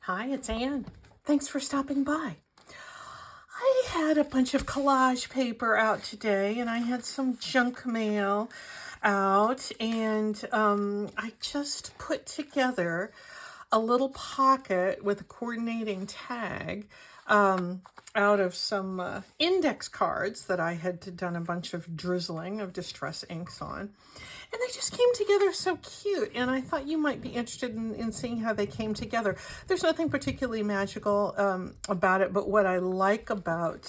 Hi, it's Anne. Thanks for stopping by. I had a bunch of collage paper out today and I had some junk mail out, and I just put together a little pocket with a coordinating tag out of some index cards that I had done a bunch of drizzling of distress inks on. And they just came together so cute, and I thought you might be interested in seeing how they came together. There's nothing particularly magical about it, but what I like about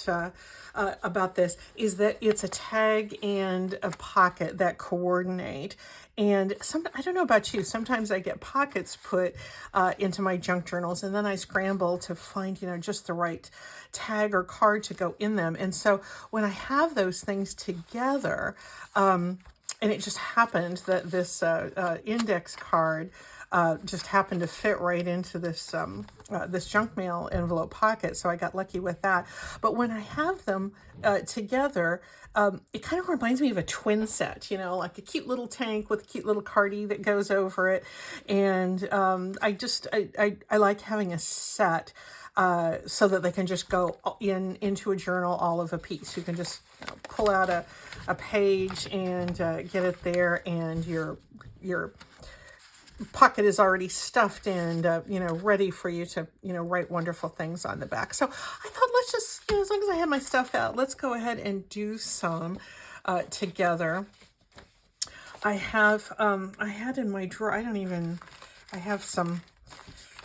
this is that it's a tag and a pocket that coordinate. And I don't know about you, sometimes I get pockets put into my junk journals, and then I scramble to find, just the right tag or card to go in them. And so when I have those things together, and it just happened that this index card just happened to fit right into this this junk mail envelope pocket, so I got lucky with that. But when I have them together, it kind of reminds me of a twin set, like a cute little tank with a cute little cardie that goes over it. And I like having a set so that they can just go into a journal all of a piece. You can just pull out a page and get it there, and your pocket is already stuffed and ready for you to write wonderful things on the back. So I thought, let's just, as long as I have my stuff out, let's go ahead and do some together. I had in my drawer, I have some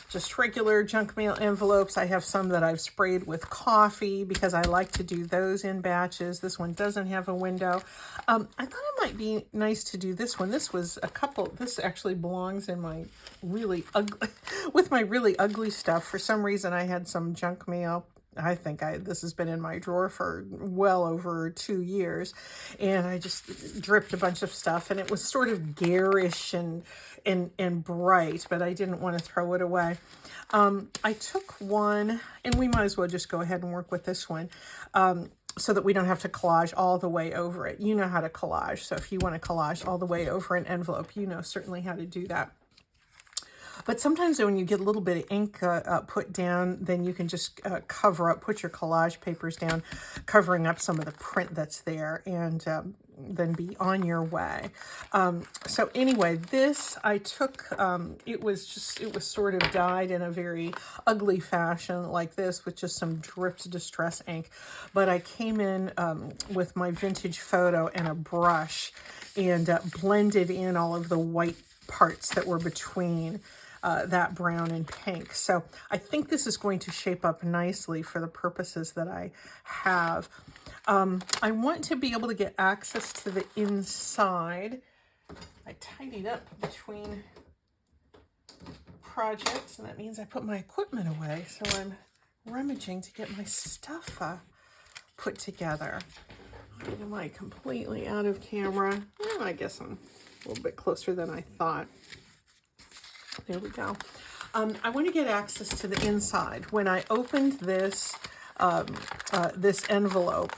just regular junk mail envelopes. I have some that I've sprayed with coffee because I like to do those in batches. This one doesn't have a window. I thought it might be nice to do this one. This actually belongs in my really ugly, with my really ugly stuff. For some reason, I had some junk mail. I think this has been in my drawer for well over 2 years, and I just dripped a bunch of stuff, and it was sort of garish and bright, but I didn't want to throw it away. I took one, and we might as well just go ahead and work with this one, so that we don't have to collage all the way over it. You know how to collage, so if you want to collage all the way over an envelope, you know certainly how to do that. But sometimes when you get a little bit of ink put down, then you can just put your collage papers down, covering up some of the print that's there, and then be on your way. So anyway, this I took, it was sort of dyed in a very ugly fashion like this with just some dripped distress ink. But I came in with my vintage photo and a brush and blended in all of the white parts that were between that brown and pink. So I think this is going to shape up nicely for the purposes that I have. I want to be able to get access to the inside. I tidied up between projects, and that means I put my equipment away. So I'm rummaging to get my stuff put together. Am I completely out of camera? Well, I guess I'm a little bit closer than I thought. There we go. I want to get access to the inside. When I opened this this envelope,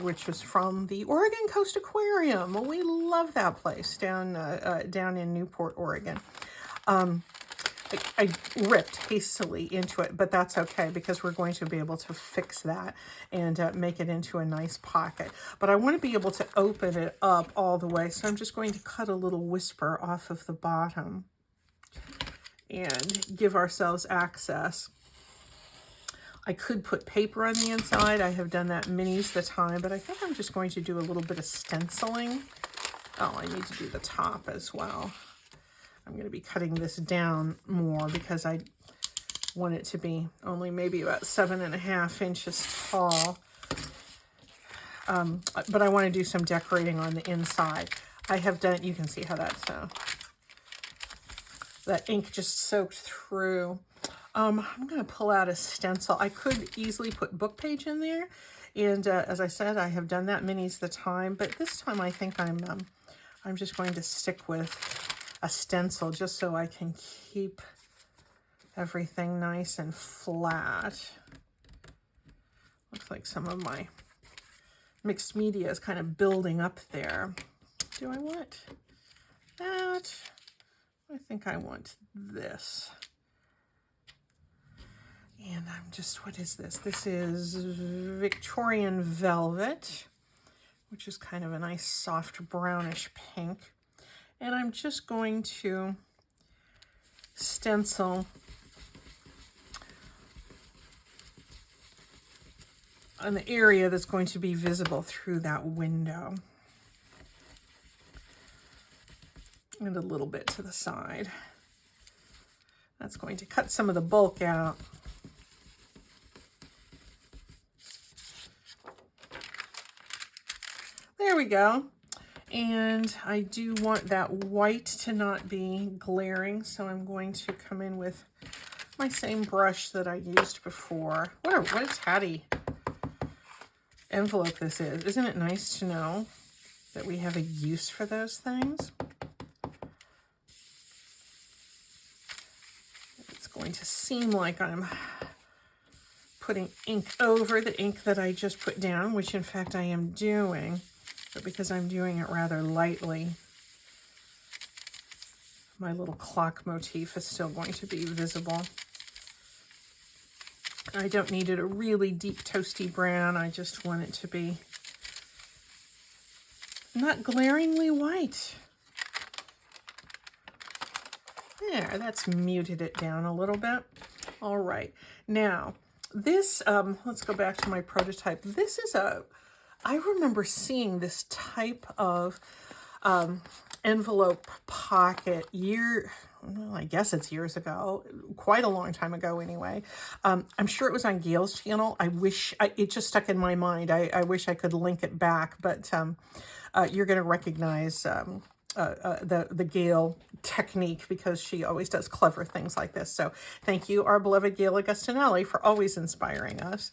which was from the Oregon Coast Aquarium. Well, we love that place down in Newport, Oregon. I ripped hastily into it, but that's okay because we're going to be able to fix that and make it into a nice pocket. But I want to be able to open it up all the way, so I'm just going to cut a little whisper off of the bottom and give ourselves access. I could put paper on the inside. I have done that many's the time, but I think I'm just going to do a little bit of stenciling. Oh, I need to do the top as well. I'm going to be cutting this down more because I want it to be only maybe about 7.5 inches tall. But I want to do some decorating on the inside. I have done, you can see how that's, that ink just soaked through. I'm going to pull out a stencil. I could easily put book page in there. And as I said, I have done that many's the time. But this time I think I'm just going to stick with a stencil just so I can keep everything nice and flat. Looks like some of my mixed media is kind of building up there. Do I want that? I think I want this. And I'm just, what is this? This is Victorian Velvet, which is kind of a nice soft brownish pink. And I'm just going to stencil an area that's going to be visible through that window. And a little bit to the side. That's going to cut some of the bulk out. There we go. And I do want that white to not be glaring, so I'm going to come in with my same brush that I used before. What a tatty envelope this is. Isn't it nice to know that we have a use for those things? It's going to seem like I'm putting ink over the ink that I just put down, which in fact I am doing, but because I'm doing it rather lightly, my little clock motif is still going to be visible. I don't need it a really deep toasty brown. I just want it to be not glaringly white. There, that's muted it down a little bit. All right, now this, let's go back to my prototype. This is I remember seeing this type of envelope pocket well, I guess it's years ago, quite a long time ago anyway. I'm sure it was on Gail's channel. It just stuck in my mind. I wish I could link it back, but you're going to recognize the Gail technique because she always does clever things like this. So thank you, our beloved Gail Augustinelli, for always inspiring us.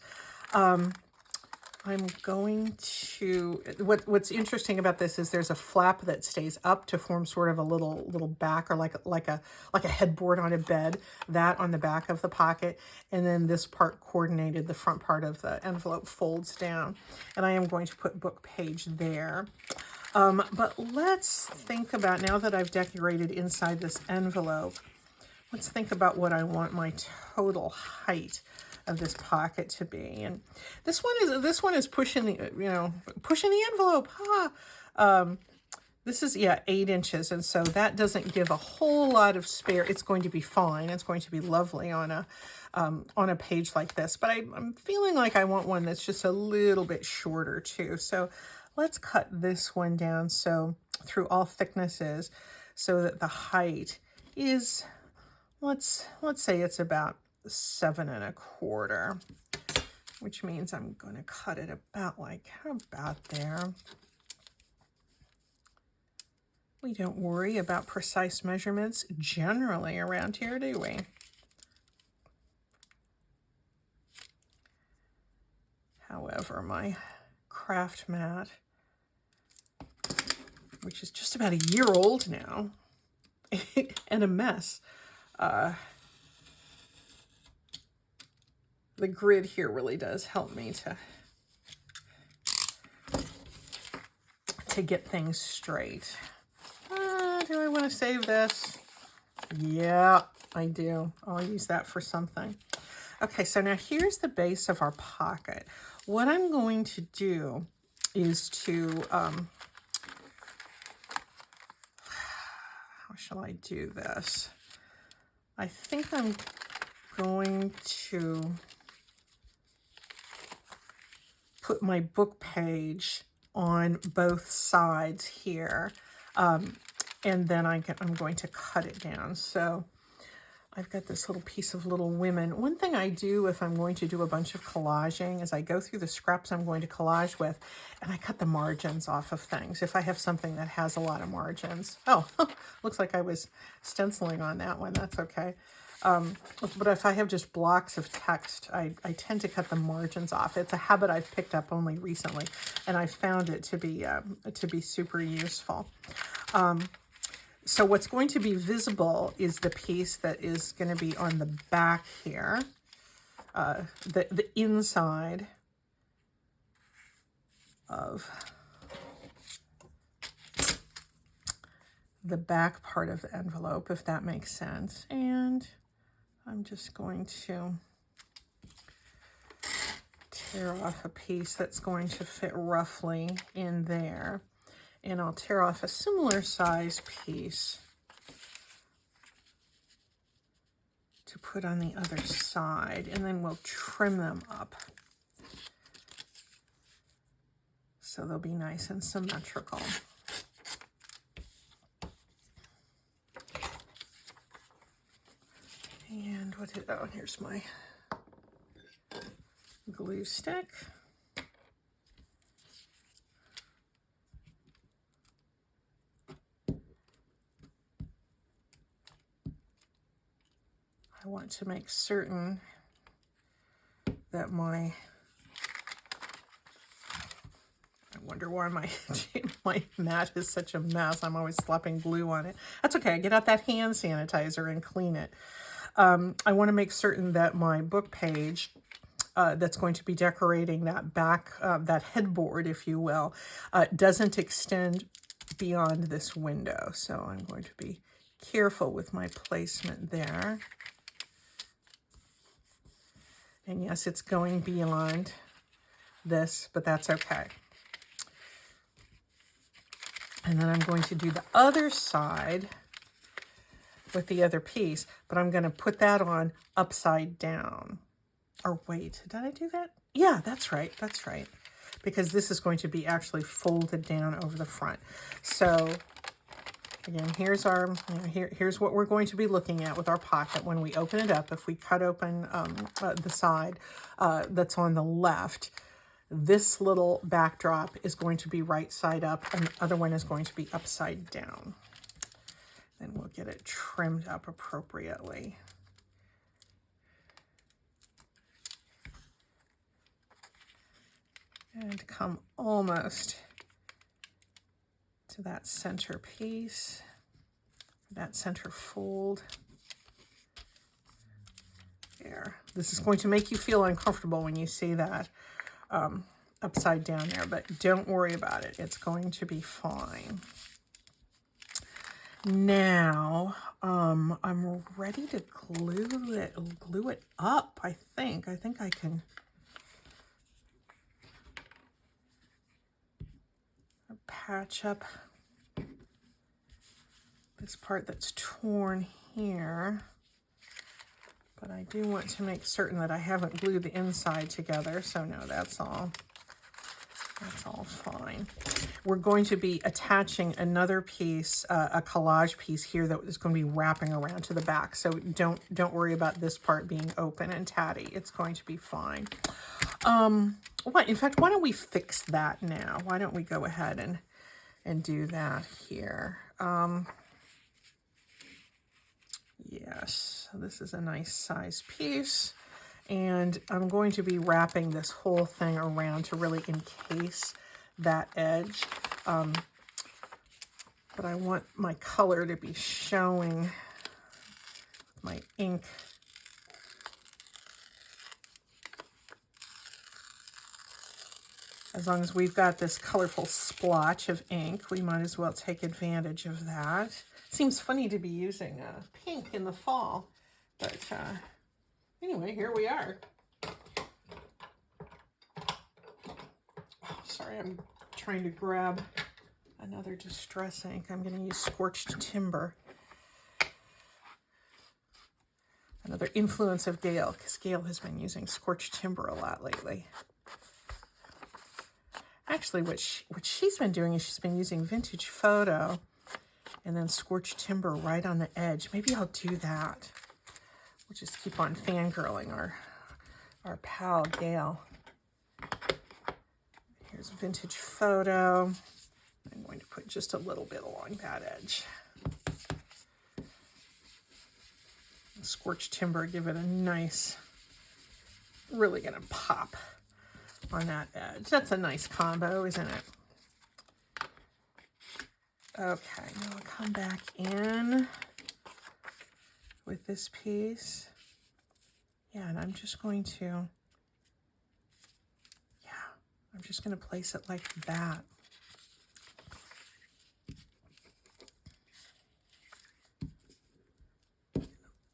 I'm going to, what's interesting about this is there's a flap that stays up to form sort of a little back, or like a headboard on a bed, that on the back of the pocket. And then this part coordinated, the front part of the envelope folds down. And I am going to put book page there. But let's think about, now that I've decorated inside this envelope, let's think about what I want my total height of this pocket to be. And this one is pushing the, pushing the envelope. This is, 8 inches. And so that doesn't give a whole lot of spare. It's going to be fine. It's going to be lovely on a page like this, but I'm feeling like I want one that's just a little bit shorter too. So let's cut this one down so through all thicknesses, so that the height is, let's say it's about 7 1/4, which means I'm going to cut it about there. We don't worry about precise measurements generally around here, do we? However, my craft mat, which is just about a year old now, and a mess, the grid here really does help me to get things straight. Do I want to save this? Yeah, I do. I'll use that for something. Okay, so now here's the base of our pocket. What I'm going to do is to, how shall I do this? I think I'm going to put my book page on both sides here, and then I'm going to cut it down. So I've got this little piece of Little Women. One thing I do if I'm going to do a bunch of collaging is I go through the scraps I'm going to collage with, and I cut the margins off of things if I have something that has a lot of margins. Oh, looks like I was stenciling on that one. That's okay. But if I have just blocks of text, I tend to cut the margins off. It's a habit I've picked up only recently, and I found it to be super useful. So what's going to be visible is the piece that is going to be on the back here, the inside of the back part of the envelope, if that makes sense. And I'm just going to tear off a piece that's going to fit roughly in there. And I'll tear off a similar size piece to put on the other side, and then we'll trim them up so they'll be nice and symmetrical. And what did, oh, here's my glue stick. I want to make certain that I wonder why my mat is such a mess. I'm always slapping glue on it. That's okay. I get out that hand sanitizer and clean it. I want to make certain that my book page that's going to be decorating that back, that headboard, if you will, doesn't extend beyond this window. So I'm going to be careful with my placement there. And yes, it's going beyond this, but that's okay. And then I'm going to do the other side with the other piece, but I'm going to put that on upside down. Or wait, did I do that? Yeah, that's right, that's right. Because this is going to be actually folded down over the front. So again, here's our, here's what we're going to be looking at with our pocket when we open it up. If we cut open the side that's on the left, this little backdrop is going to be right side up, and the other one is going to be upside down. Then we'll get it trimmed up appropriately. And come almost to that center piece, that center fold. There. This is going to make you feel uncomfortable when you see that upside down there, but don't worry about it. It's going to be fine. Now, I'm ready to glue it up, I think. I think I can patch up this part that's torn here. But I do want to make certain that I haven't glued the inside together. So no, that's all fine. We're going to be attaching another piece, a collage piece here that is going to be wrapping around to the back. So don't worry about this part being open and tatty. It's going to be fine. In fact, why don't we fix that now? Why don't we go ahead and do that here? Yes, this is a nice size piece, and I'm going to be wrapping this whole thing around to really encase that edge, but I want my color to be showing my ink. As long as we've got this colorful splotch of ink, we might as well take advantage of that. Seems funny to be using pink in the fall, but anyway, here we are. Oh, sorry, I'm trying to grab another distress ink. I'm going to use Scorched Timber. Another influence of Gail, because Gail has been using Scorched Timber a lot lately. Actually, what she's been doing is she's been using Vintage Photo and then Scorched Timber right on the edge. Maybe I'll do that. We'll just keep on fangirling our pal Gail. Here's Vintage Photo. I'm going to put just a little bit along that edge. Scorched Timber, give it a nice, really gonna pop on that edge. That's a nice combo, isn't it? Okay, now I'll come back in with this piece. Yeah, and I'm just going to place it like that.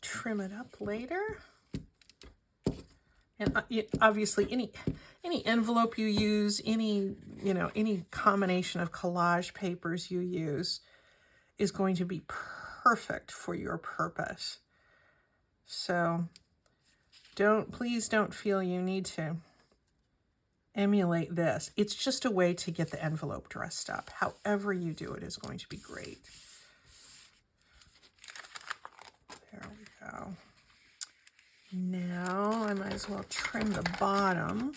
Trim it up later. And obviously any envelope you use, any combination of collage papers you use is going to be perfect for your purpose. So please don't feel you need to emulate this. It's just a way to get the envelope dressed up. However you do it is going to be great. There we go. Now I might as well trim the bottom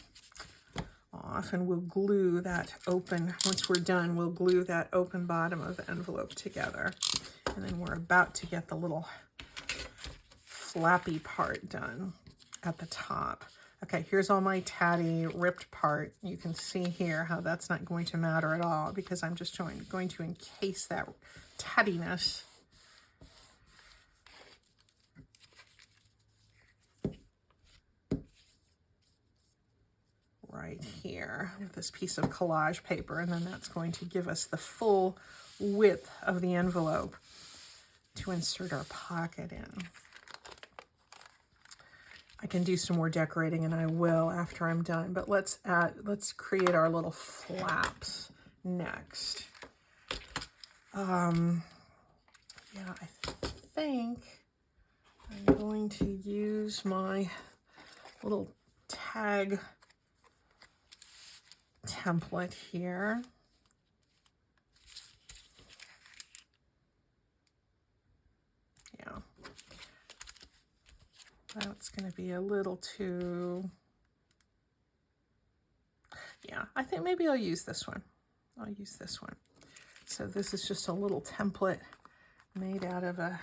off, and we'll glue that open, once we're done, we'll glue that open bottom of the envelope together. And then we're about to get the little flappy part done at the top. Okay, here's all my tatty ripped part. You can see here how that's not going to matter at all because I'm just going to encase that tattiness. Right here with this piece of collage paper, and then that's going to give us the full width of the envelope to insert our pocket in. I can do some more decorating, and I will after I'm done, but let's create our little flaps next. Yeah, I think I'm going to use my little tag template here. Yeah. That's going to be a little too... Yeah, I think maybe I'll use this one. I'll use this one. So this is just a little template made out of a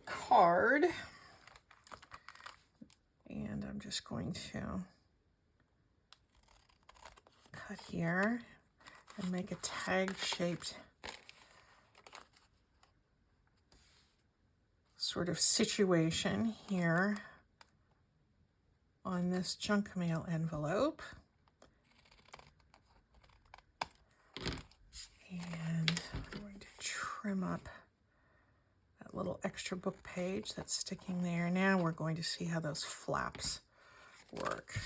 card. And I'm just going to cut here and make a tag-shaped sort of situation here on this junk mail envelope. And I'm going to trim up that little extra book page that's sticking there. Now we're going to see how those flaps work.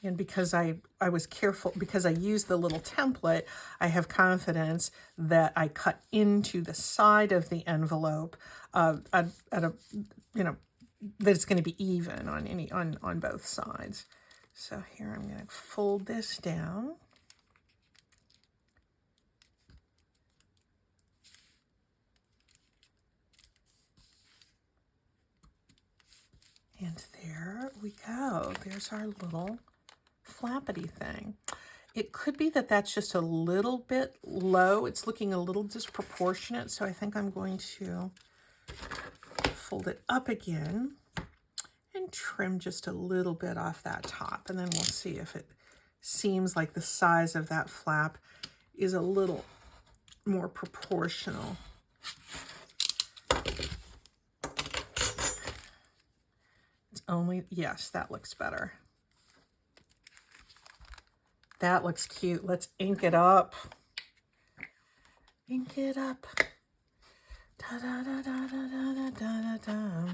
And because I was careful, because I used the little template, I have confidence that I cut into the side of the envelope at a, that it's going to be even on both sides. So here I'm going to fold this down. And there we go. There's our little flappity thing. It could be that that's just a little bit low. It's looking a little disproportionate, so I think I'm going to fold it up again and trim just a little bit off that top, and then we'll see if it seems like the size of that flap is a little more proportional. It's only, yes, that looks better. That looks cute. Let's ink it up. Ink it up. Da da da da da da da da da.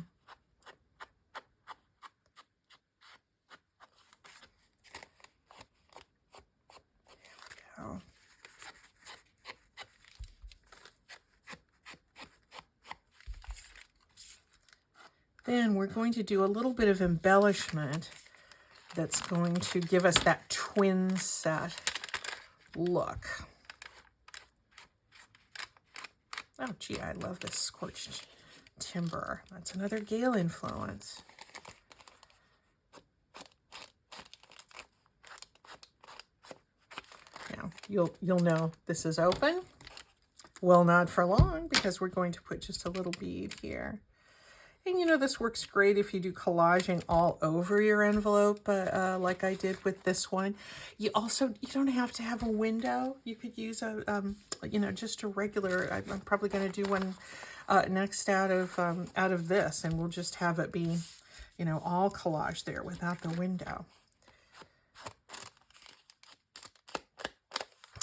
There we go. Then we're going to do a little bit of embellishment that's going to give us that twin set look. Oh, gee, I love this scorched timber. That's another Gale influence. Now, you'll know this is open. Well, not for long, because we're going to put just a little bead here. And this works great if you do collaging all over your envelope, like I did with this one. You don't have to have a window. You could use just a regular. I'm probably going to do one next out of this, and we'll just have it be, all collage there without the window.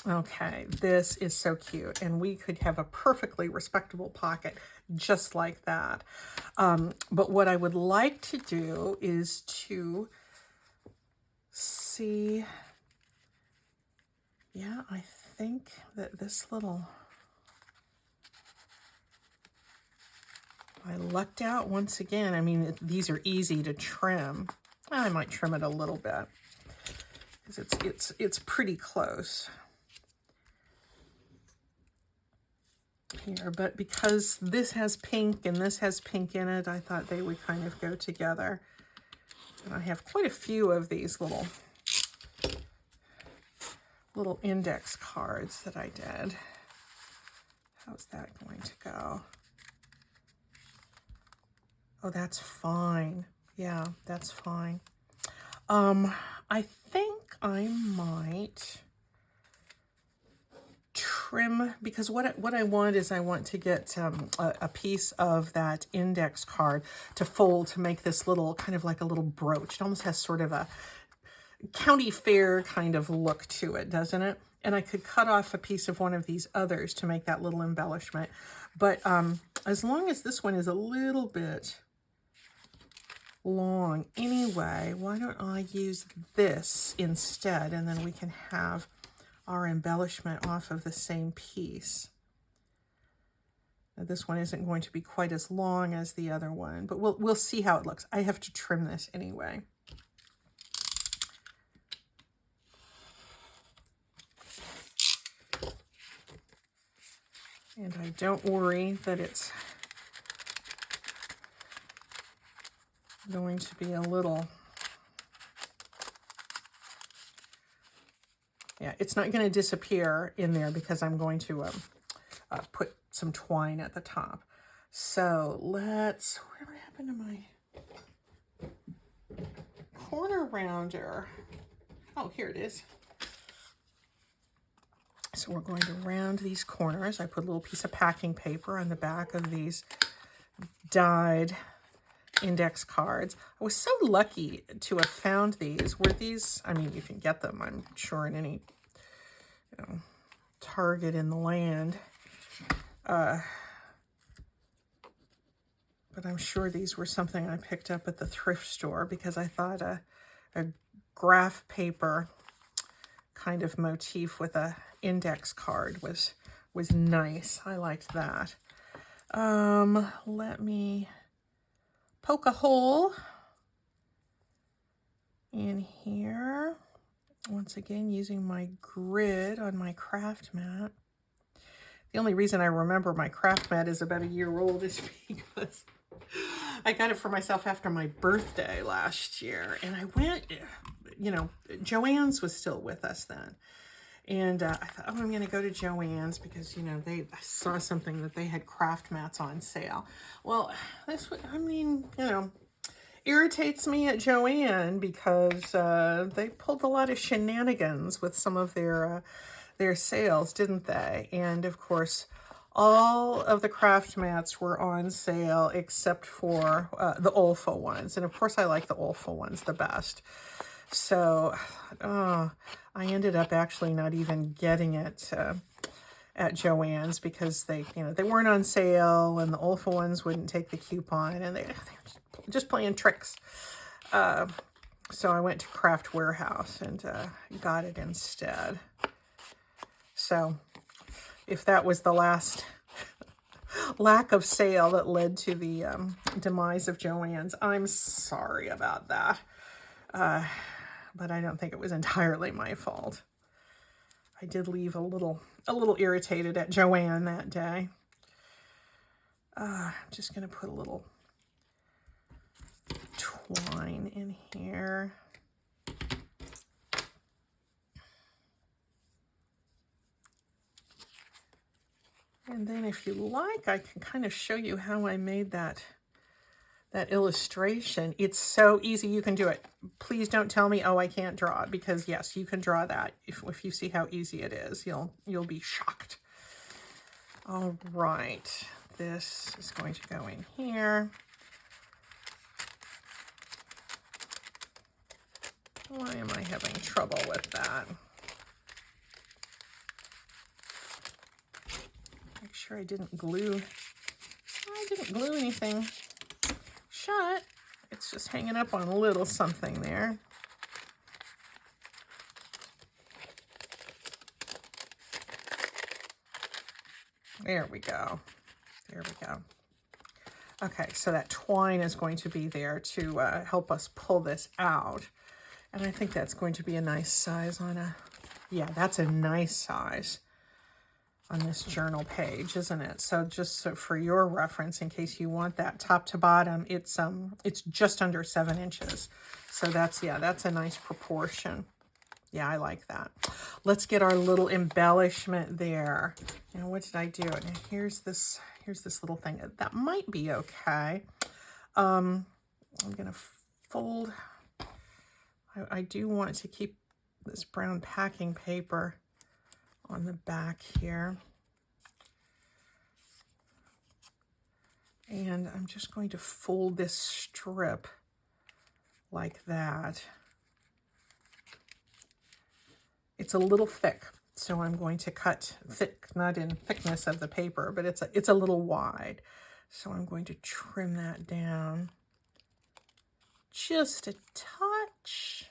Okay, this is so cute, and we could have a perfectly respectable pocket just like that. But what I would like to do is to see, yeah, I think that this little, I lucked out once again. I mean, these are easy to trim. I might trim it a little bit because it's pretty close here, but because this has pink and this has pink in it, I thought they would kind of go together. And I have quite a few of these little index cards that I did. How's that going to go? Oh, that's fine. Yeah, that's fine. I think I might trim, because what I want is I want to get a piece of that index card to fold to make this little, kind of like a little brooch. It almost has sort of a county fair kind of look to it, doesn't it? And I could cut off a piece of one of these others to make that little embellishment. But as long as this one is a little bit long anyway, why don't I use this instead, and then we can have our embellishment off of the same piece. Now, this one isn't going to be quite as long as the other one, but we'll see how it looks. I have to trim this anyway. And I don't worry that it's going to be a little, yeah, it's not going to disappear in there because I'm going to put some twine at the top. So let's, whatever happened to my corner rounder? Oh, here it is. So we're going to round these corners. I put a little piece of packing paper on the back of these dyed index cards. I was so lucky to have found these. Were these, I mean, you can get them, I'm sure, in any, you know, Target in the land. But I'm sure these were something I picked up at the thrift store because I thought a graph paper kind of motif with a index card was nice. I liked that. Let me poke a hole in here. Once again, using my grid on my craft mat. The only reason I remember my craft mat is about a year old is because I got it for myself after my birthday last year. And I went, you know, Joann's was still with us then. And I thought, oh, I'm going to go to Joann's because, you know, I saw something that they had craft mats on sale. Well, that's what, I mean, you know, irritates me at Joann because they pulled a lot of shenanigans with some of their sales, didn't they? And of course, all of the craft mats were on sale except for the Olfa ones. And of course, I like the Olfa ones the best. So I ended up actually not even getting it at Joann's because they weren't on sale, and the Olfa ones wouldn't take the coupon, and they were just playing tricks. So I went to Craft Warehouse and got it instead. So if that was the last lack of sale that led to the demise of Joann's, I'm sorry about that. But I don't think it was entirely my fault. I did leave a little irritated at Joann that day. I'm just going to put a little twine in here. And then if you like, I can kind of show you how I made that illustration. It's so easy. You can do it. Please don't tell me, oh, I can't draw it, because yes, you can draw that. If you see how easy it is, you'll be shocked. All right, this is going to go in here. Why am I having trouble with that? sure I didn't glue anything shut. It's just hanging up on a little something there. There we go. There we go. Okay, so that twine is going to be there to help us pull this out. And I think that's going to be a nice size on a, yeah, that's a nice size on this journal page, isn't it? So just so for your reference, in case you want that top to bottom, it's just under 7 inches. So that's, yeah, that's a nice proportion. Yeah, I like that. Let's get our little embellishment there. You know, what did I do? And here's this little thing. That might be okay. I'm gonna fold. I do want to keep this brown packing paper on the back here. And I'm just going to fold this strip like that. It's a little thick, so I'm going to cut thick, not in thickness of the paper, but it's a little wide. So I'm going to trim that down just a touch.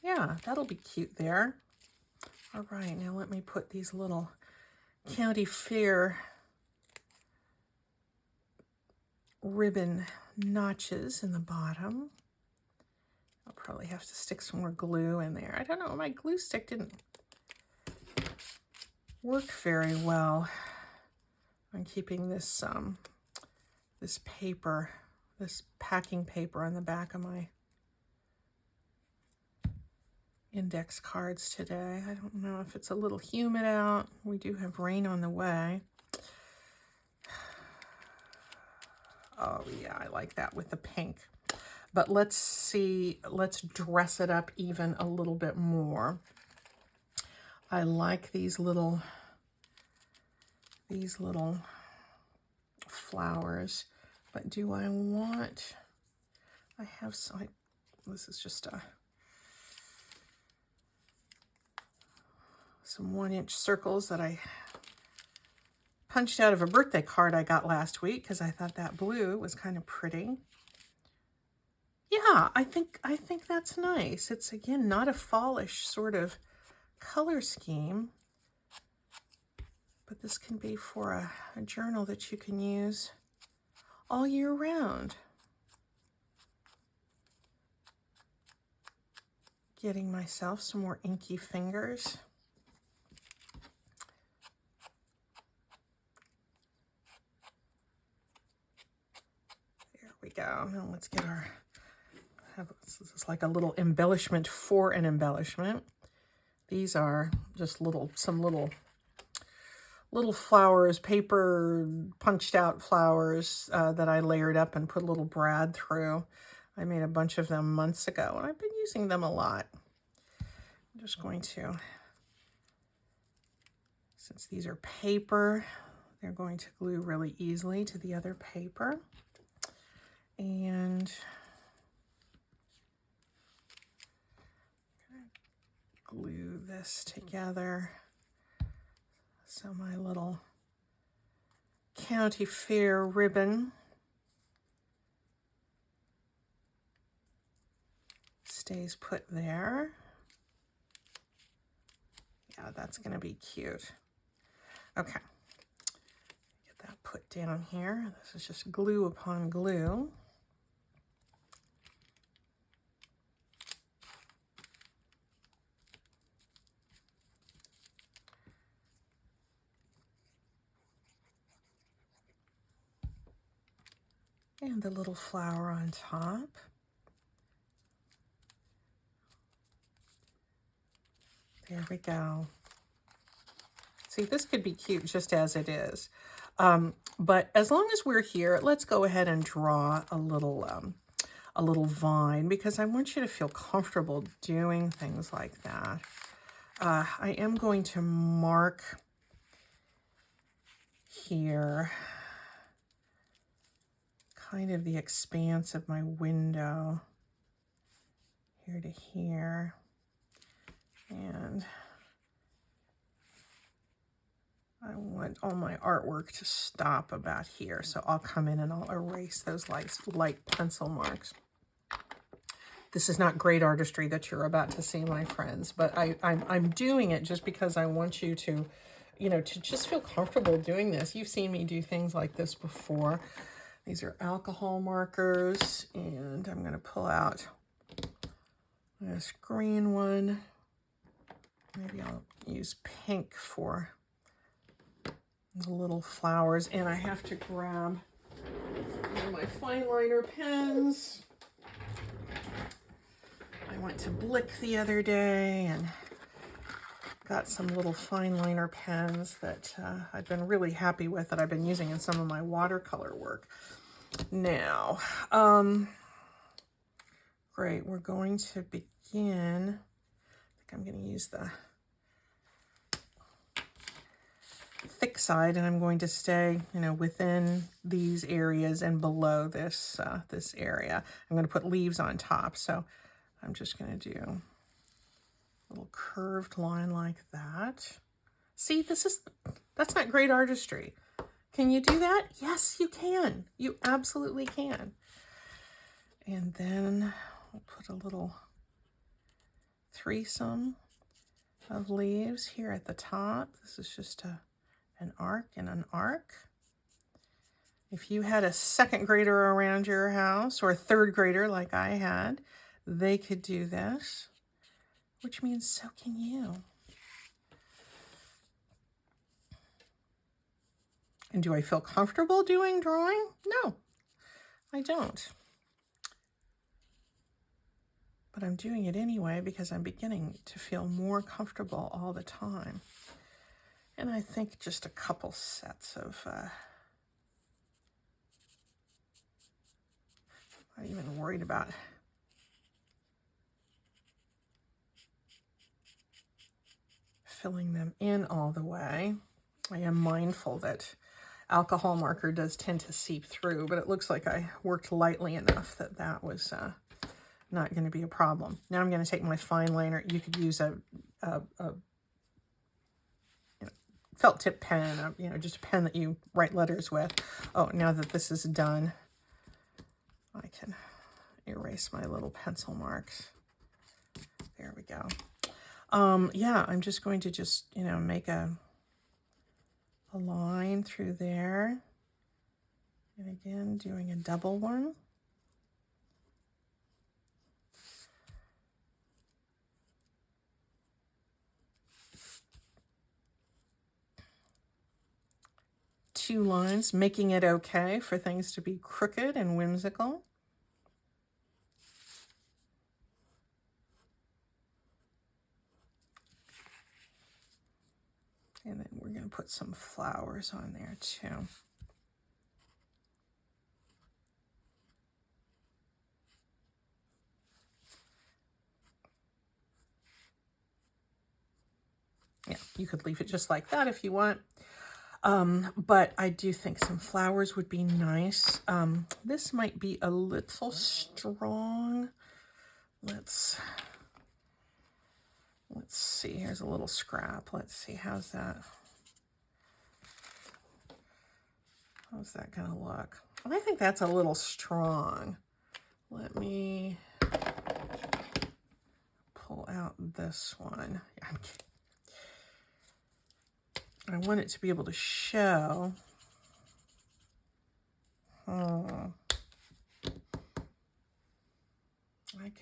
Yeah, that'll be cute there. All right, now let me put these little County Fair ribbon notches in the bottom. I'll probably have to stick some more glue in there. I don't know, my glue stick didn't work very well on keeping this this paper, this packing paper on the back of my index cards today. I don't know if it's a little humid out. We do have rain on the way. Oh yeah, I like that with the pink. But let's see, let's dress it up even a little bit more. I like these little flowers, but do I want, I have some, this is just some 1-inch circles that I punched out of a birthday card I got last week because I thought that blue was kind of pretty. Yeah, I think that's nice. It's, again, not a fallish sort of color scheme, but this can be for a journal that you can use all year round. Getting myself some more inky fingers. There we go. Now let's get our, this is like a little embellishment for an embellishment. These are just some little flowers, paper punched out flowers that I layered up and put a little brad through. I made a bunch of them months ago and I've been using them a lot. I'm just going to, since these are paper, they're going to glue really easily to the other paper. And glue this together. So my little County Fair ribbon stays put there. Yeah, that's going to be cute. Okay. Get that put down here. This is just glue upon glue. And the little flower on top. There we go. See, this could be cute just as it is. But as long as we're here, let's go ahead and draw a little vine, because I want you to feel comfortable doing things like that. I am going to mark here kind of the expanse of my window, here to here. And want all my artwork to stop about here. So I'll come in and I'll erase those light pencil marks. This is not great artistry that you're about to see, my friends, but I'm doing it just because I want you to, you know, to just feel comfortable doing this. You've seen me do things like this before. These are alcohol markers, and I'm going to pull out this green one. Maybe I'll use pink for the little flowers, and I have to grab my fine liner pens. I went to Blick the other day and got some little fine liner pens that I've been really happy with, that I've been using in some of my watercolor work. Now, great, we're going to begin. I think I'm going to use the thick side, and I'm going to stay, you know, within these areas and below this this area. I'm going to put leaves on top, so I'm just going to do a little curved line like that. See, that's not great artistry. Can you do that? Yes, you can. You absolutely can. And then we'll put a little threesome of leaves here at the top. This is just an arc and an arc. If you had a second grader around your house, or a third grader like I had, they could do this, which means so can you. And do I feel comfortable doing drawing? No, I don't. But I'm doing it anyway because I'm beginning to feel more comfortable all the time. And I think just a couple sets of, not even worried about filling them in all the way. I am mindful that alcohol marker does tend to seep through, but it looks like I worked lightly enough that that was not going to be a problem. Now I'm going to take my fine liner. You could use a felt tip pen, you know, just a pen that you write letters with. Oh, now that this is done, I can erase my little pencil marks. There we go. Yeah, I'm just going to you know, make a line through there. And again, doing a double one. Two lines, making it okay for things to be crooked and whimsical. And then we're going to put some flowers on there too. Yeah, you could leave it just like that if you want. But I do think some flowers would be nice. This might be a little strong. Let's see. Here's a little scrap. Let's see. How's that? How's that going to look? I think that's a little strong. Let me pull out this one. I want it to be able to show. I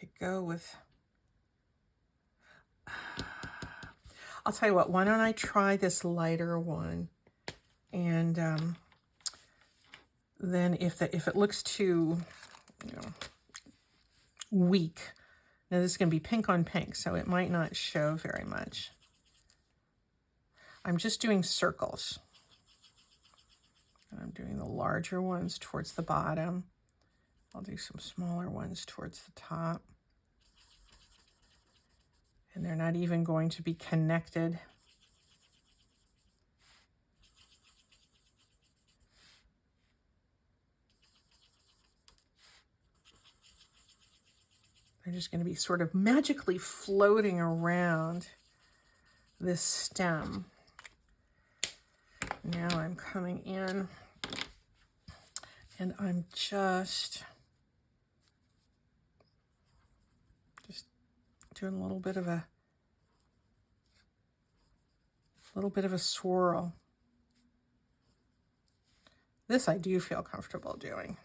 could go with, I'll tell you what, why don't I try this lighter one? And then if it looks too, you know, weak, now this is going to be pink on pink, so it might not show very much. I'm just doing circles. And I'm doing the larger ones towards the bottom. I'll do some smaller ones towards the top. And they're not even going to be connected. They're just going to be sort of magically floating around this stem. Now I'm coming in and I'm just doing a little bit of a swirl. This I do feel comfortable doing.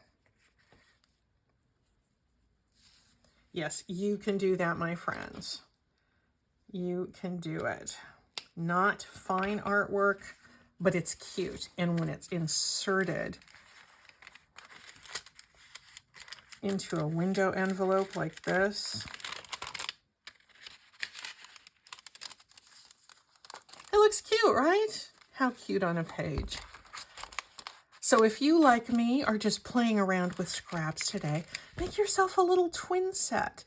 Yes, you can do that, my friends. You can do it. Not fine artwork, but it's cute. And when it's inserted into a window envelope like this, it looks cute, right? How cute on a page. So if you, like me, are just playing around with scraps today, make yourself a little twin set.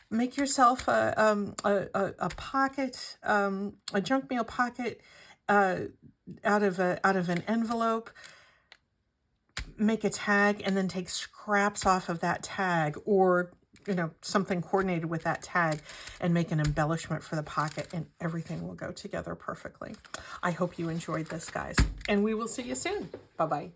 Make yourself a pocket, a junk mail pocket out of an envelope. Make a tag and then take scraps off of that tag, or something coordinated with that tag, and make an embellishment for the pocket, and everything will go together perfectly. I hope you enjoyed this, guys, and we will see you soon. Bye-bye.